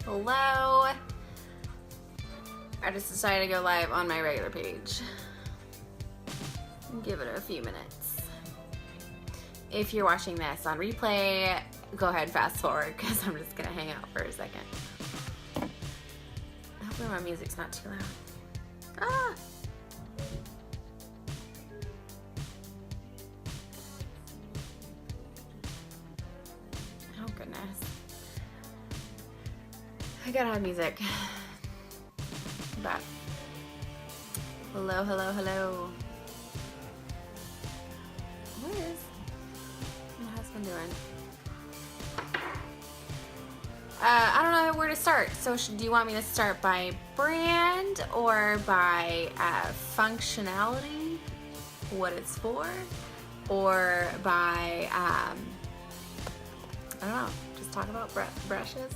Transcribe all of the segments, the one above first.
Hello. I just decided to go live on my regular page. Give it a few minutes. If you're watching this on replay, go ahead and fast forward because I'm just gonna hang out for a second. Hopefully my music's not too loud. Ah! Oh goodness. I gotta have music. But hello, hello, hello. What is my husband doing? I don't know where to start. So do you want me to start by brand or by functionality, what it's for, or by I don't know, just talk about brushes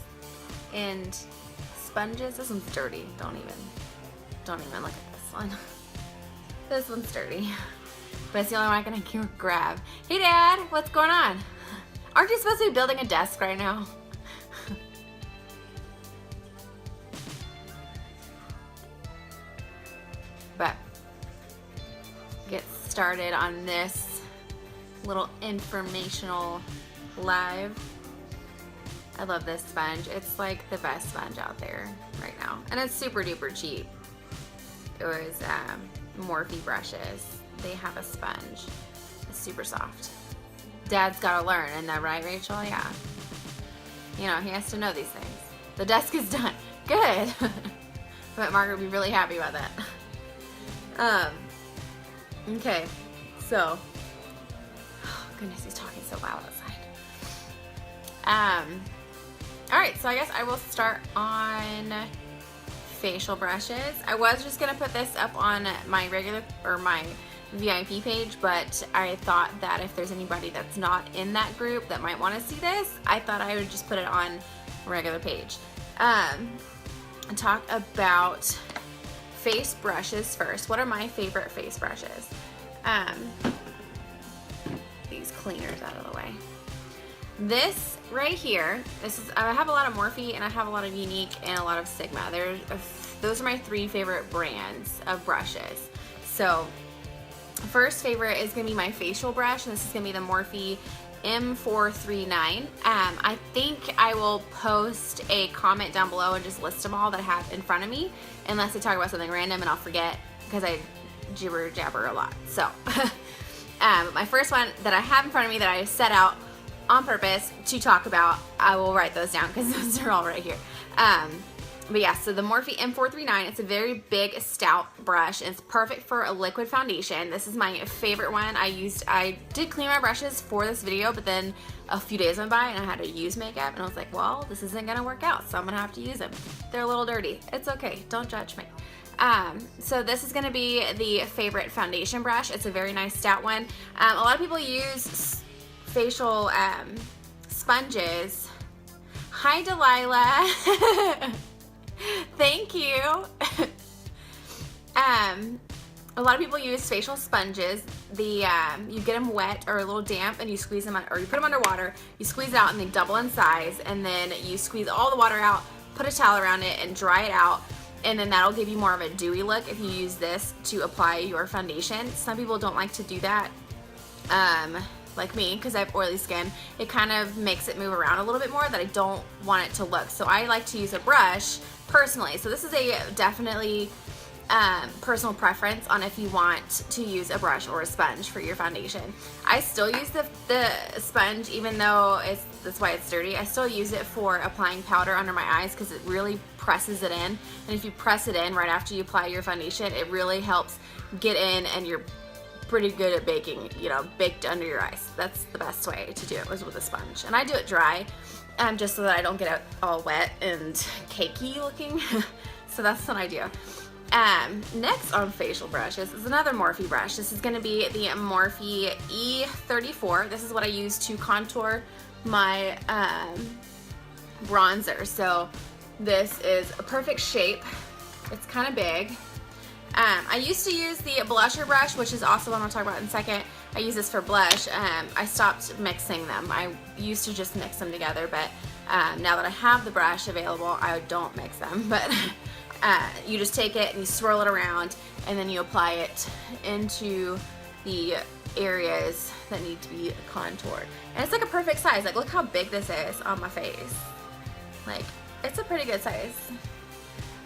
and sponges? This one's dirty. Don't even look at this one. This one's dirty, but it's the only one I can grab. Hey Dad, what's going on? Aren't you supposed to be building a desk right now? But get started on this little informational live. I love this sponge. It's like the best sponge out there right now. And it's super duper cheap. It was Morphe brushes. They have a sponge. It's super soft. Dad's gotta learn, isn't that right, Rachel? Yeah. You know, he has to know these things. The desk is done. Good. But Margaret would be really happy about that. Okay, so, oh goodness, he's talking so loud outside. Alright, so I guess I will start on facial brushes. I was just gonna put this up on my regular, or my VIP page, but I thought that if there's anybody that's not in that group that might want to see this, I thought I would just put it on a regular page. And talk about face brushes first. What are my favorite face brushes? These cleaners out of the way. This right here, I have a lot of Morphe and I have a lot of Younique and a lot of Sigma. Those are my three favorite brands of brushes. So first favorite is gonna be my facial brush, and this is gonna be the Morphe M439. I think I will post a comment down below and just list them all that I have in front of me, unless I talk about something random and I'll forget because I jibber jabber a lot. So my first one that I have in front of me that I set out on purpose to talk about, I will write those down because those are all right here. But yeah, so the Morphe M439, it's a very big, stout brush. It's perfect for a liquid foundation. This is my favorite one. I did clean my brushes for this video, but then a few days went by and I had to use makeup, and I was like, well, this isn't gonna work out, so I'm gonna have to use them. They're a little dirty. It's okay, don't judge me. So this is gonna be the favorite foundation brush. It's a very nice stout one. A lot of people use facial sponges. Hi, Delilah. Thank you. A lot of people use facial sponges. You get them wet or a little damp, and you squeeze them, or you put them underwater, you squeeze it out, and they double in size, and then you squeeze all the water out, put a towel around it, and dry it out, and then that'll give you more of a dewy look if you use this to apply your foundation. Some people don't like to do that, like me, because I have oily skin. It kind of makes it move around a little bit more that I don't want it to look. So I like to use a brush personally. So this is a definitely personal preference on if you want to use a brush or a sponge for your foundation. I still use the sponge, even though that's why it's dirty. I still use it for applying powder under my eyes because it really presses it in. And if you press it in right after you apply your foundation, it really helps get in, and you're pretty good at baking, you know, baked under your eyes. That's the best way to do it, was with a sponge. And I do it dry, just so that I don't get it all wet and cakey looking. So that's what I do. Next on facial brushes is another Morphe brush. This is going to be the Morphe E34. This is what I use to contour my bronzer. So this is a perfect shape. It's kind of big. I used to use the blusher brush, which is also one I'll talk about in a second. I use this for blush. I stopped mixing them. I used to just mix them together, but Now that I have the brush available, I don't mix them, but you just take it and you swirl it around, and then you apply it into the areas that need to be contoured. And it's like a perfect size. Like, look how big this is on my face. Like, it's a pretty good size.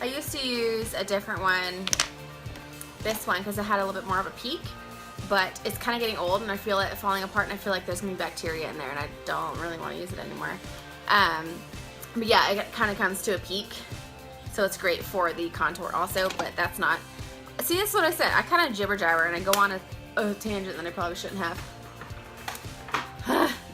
I used to use a different one, this one, because it had a little bit more of a peak, but it's kind of getting old and I feel it falling apart, and I feel like there's gonna be bacteria in there, and I don't really want to use it anymore. But yeah, it kind of comes to a peak, so it's great for the contour also, but that's not, see, that's what I said. I kind of jibber jabber and I go on a tangent that I probably shouldn't have.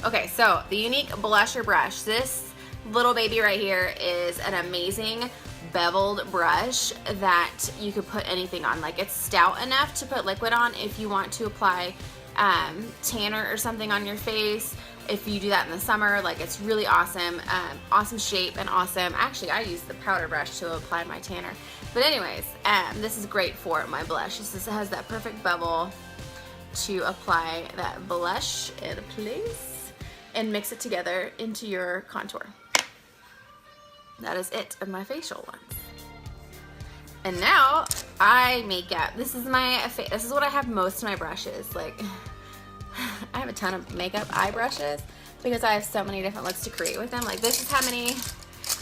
Okay, so the Younique Blusher brush. This little baby right here is an amazing beveled brush that you could put anything on. Like, it's stout enough to put liquid on if you want to apply tanner or something on your face. If you do that in the summer, like, it's really awesome. Awesome shape and awesome. Actually, I use the powder brush to apply my tanner. But anyways, this is great for my blush. This has that perfect bevel to apply that blush in place and mix it together into your contour. That is it of my facial ones. And now eye makeup. This is what I have most of my brushes. Like, I have a ton of makeup eye brushes because I have so many different looks to create with them. Like, this is how many.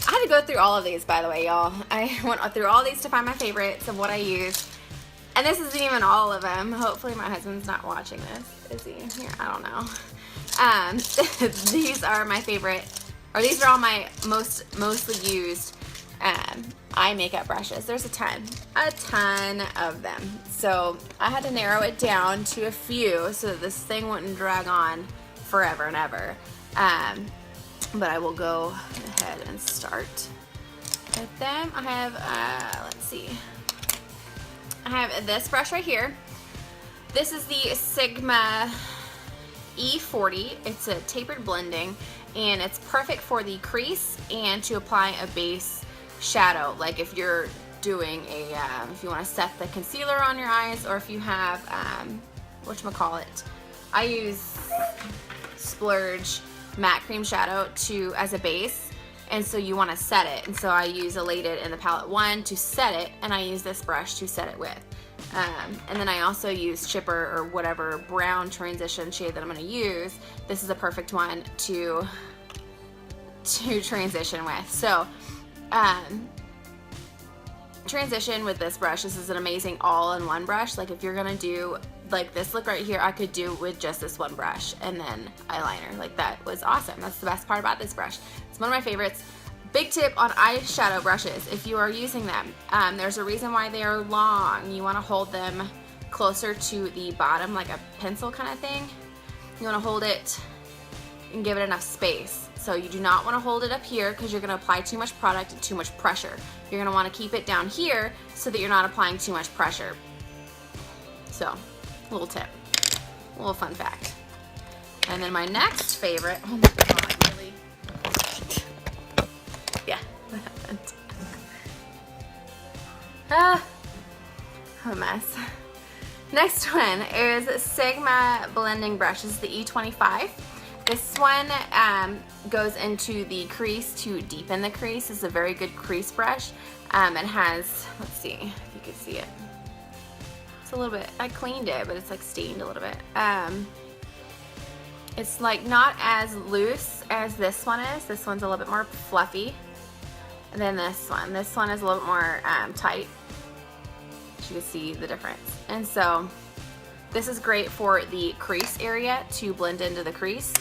I had to go through all of these, by the way, y'all. I went through all these to find my favorites of what I use. And this isn't even all of them. Hopefully my husband's not watching this. Is he here? I don't know. These are my favorite, or these are all my mostly used eye makeup brushes. There's a ton of them. So I had to narrow it down to a few so that this thing wouldn't drag on forever and ever. But I will go ahead and start with them. I have, let's see. I have this brush right here. This is the Sigma E40. It's a tapered blending, and it's perfect for the crease and to apply a base shadow. Like, if you're doing a, if you want to set the concealer on your eyes, or if you have, whatchamacallit, I use Splurge matte cream shadow as a base. And so you want to set it, and so I use a Elated in the palette 1 to set it, and I use this brush to set it with. And then I also use Chipper or whatever brown transition shade that I'm going to use. This is a perfect one to transition with. So transition with this brush. This is an amazing all-in-one brush. Like, if you're going to do like this look right here, I could do with just this one brush and then eyeliner. Like, that was awesome. That's the best part about this brush. It's one of my favorites. Big tip on eyeshadow brushes, if you are using them, there's a reason why they are long. You want to hold them closer to the bottom, like a pencil kind of thing. You want to hold it and give it enough space. So you do not want to hold it up here because you're going to apply too much product and too much pressure. You're going to want to keep it down here so that you're not applying too much pressure. So, little tip, a little fun fact. And then my next favorite, oh my god, really? Yeah, what happened? A mess. Next one is Sigma blending brush. This is the E25. This one goes into the crease to deepen the crease. It's a very good crease brush. It has, let's see if you can see it. It's a little bit, I cleaned it, but it's like stained a little bit. It's like not as loose as this one is. This one's a little bit more fluffy than this one. This one is a little bit more tight. You can see the difference. And so this is great for the crease area to blend into the crease.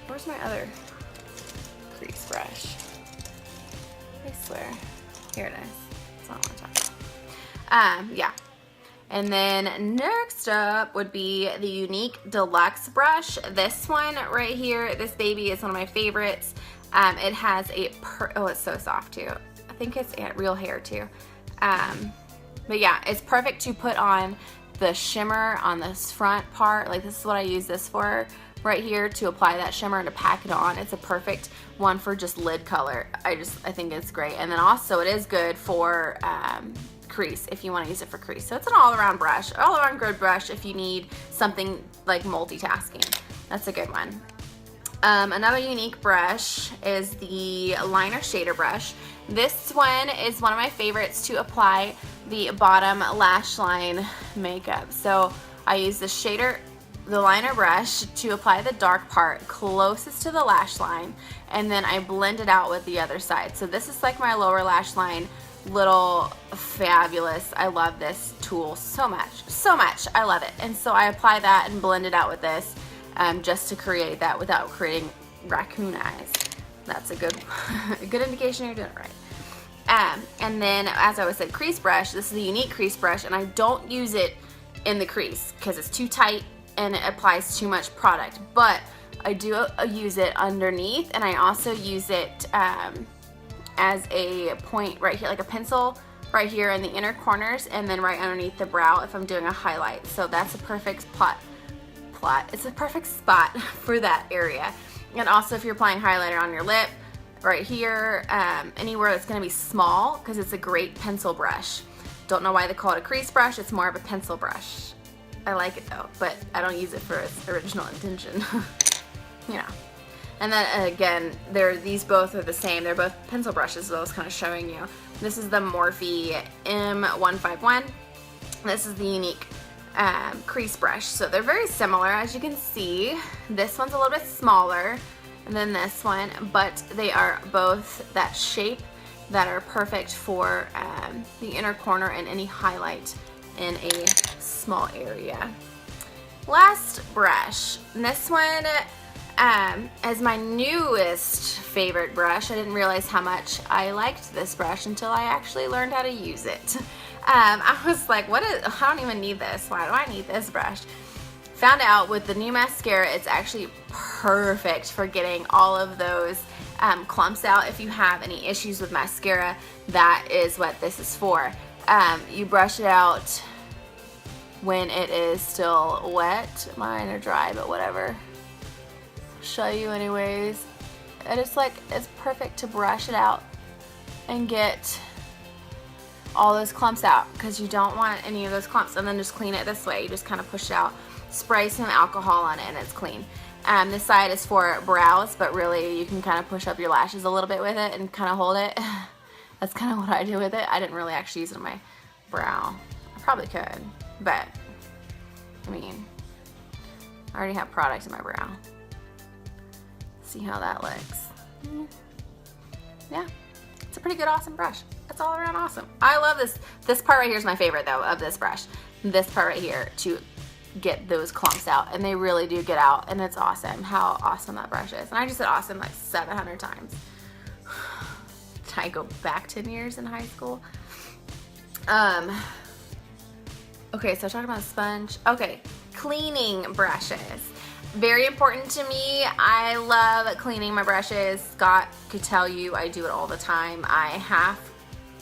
Where's my other crease brush? I swear. Here it is. That's not what I'm talking about. Yeah. And then next up would be the Younique Deluxe brush. This one right here, this baby is one of my favorites. It has a, oh, it's so soft too. I think it's real hair too. But yeah, it's perfect to put on the shimmer on this front part. Like, this is what I use this for right here, to apply that shimmer and to pack it on. It's a perfect one for just lid color. I think it's great. And then also it is good for crease if you want to use it for crease. So it's an all-around brush, all-around good brush if you need something like multitasking. That's a good one. Another Younique brush is the liner shader brush. This one is one of my favorites to apply the bottom lash line makeup. So I use the liner brush to apply the dark part closest to the lash line, and then I blend it out with the other side. So this is like my lower lash line, little fabulous. I love this tool so much, so much. I love it. And so I apply that and blend it out with this. Just to create that without creating raccoon eyes. That's a good a good indication you're doing it right. And then, as I said, crease brush. This is the Younique crease brush, and I don't use it in the crease because it's too tight and it applies too much product. But I do use it underneath, and I also use it as a point right here, like a pencil right here in the inner corners, and then right underneath the brow if I'm doing a highlight. So that's a perfect it's a perfect spot for that area. And also if you're applying highlighter on your lip, right here, anywhere that's going to be small, because it's a great pencil brush. Don't know why they call it a crease brush, it's more of a pencil brush. I like it though, but I don't use it for its original intention. You know. And then again, these both are the same. They're both pencil brushes, so I was kind of showing you. This is the Morphe M439. This is the Younique crease brush. So they're very similar, as you can see. This one's a little bit smaller than this one, but they are both that shape that are perfect for the inner corner and any highlight in a small area. Last brush, and this one is my newest favorite brush. I didn't realize how much I liked this brush until I actually learned how to use it. I was like, I don't even need this. Why do I need this brush? Found out with the new mascara, it's actually perfect for getting all of those clumps out. If you have any issues with mascara, that is what this is for. You brush it out when it is still wet. Mine are dry, but whatever. Show you anyways. And it's perfect to brush it out and get all those clumps out, because you don't want any of those clumps. And then just clean it this way. You just kind of push it out, spray some alcohol on it, and it's clean. This side is for brows, but really you can kind of push up your lashes a little bit with it and kind of hold it. That's kind of what I do with it. I didn't really actually use it on my brow. I probably could, but I mean, I already have product in my brow. See how that looks. Yeah, it's a pretty good, awesome brush. It's all around awesome. I love this. This part right here is my favorite though of this brush. This part right here to get those clumps out, and they really do get out, and it's awesome how awesome that brush is. And I just said awesome like 700 times. Did I go back 10 years in high school? Okay, so talking about a sponge. Okay, cleaning brushes. Very important to me. I love cleaning my brushes. Scott could tell you I do it all the time. I have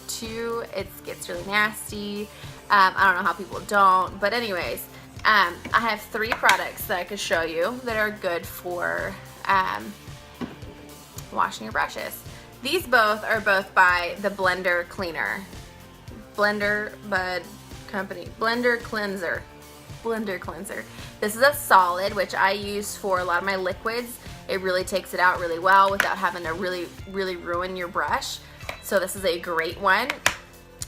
to. It gets really nasty. I don't know how people don't, but anyways, I have 3 products that I could show you that are good for washing your brushes. These both are by the BlenderCleanser. BlenderCleanser. This is a solid, which I use for a lot of my liquids. It really takes it out really well without having to really ruin your brush. So this is a great one.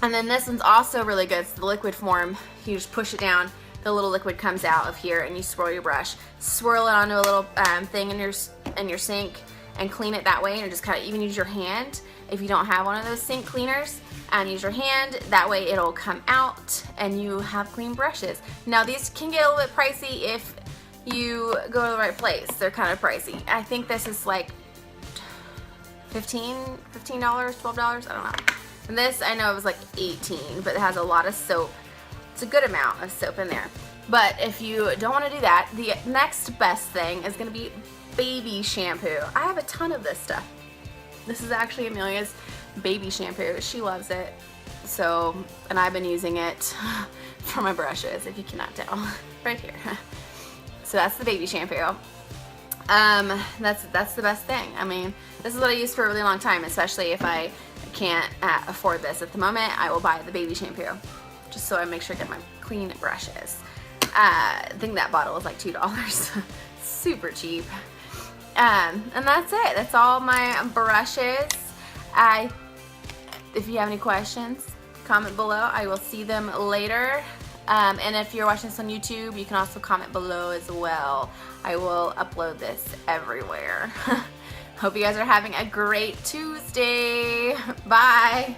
And then this one's also really good. It's the liquid form. You just push it down, the little liquid comes out of here, and you swirl your brush. Swirl it onto a little thing in your sink and clean it that way, and just kind of even use your hand. If you don't have one of those sink cleaners, and use your hand, that way it'll come out and you have clean brushes. Now these can get a little bit pricey if you go to the right place. They're kind of pricey. I think this is like $15, $12, I don't know. And this, I know it was like 18, but it has a lot of soap. It's a good amount of soap in there. But if you don't want to do that, the next best thing is going to be baby shampoo. I have a ton of this stuff. This is actually Amelia's baby shampoo. She loves it. So, and I've been using it for my brushes, if you cannot tell. Right here. So that's the baby shampoo. That's the best thing. I mean, this is what I use for a really long time, especially if I can't afford this at the moment. I will buy the baby shampoo just so I make sure I get my clean brushes. I think that bottle was like $2. Super cheap. And that's it. That's all my brushes. If you have any questions, comment below. I will see them later. And if you're watching this on YouTube, you can also comment below as well. I will upload this everywhere. Hope you guys are having a great Tuesday. Bye.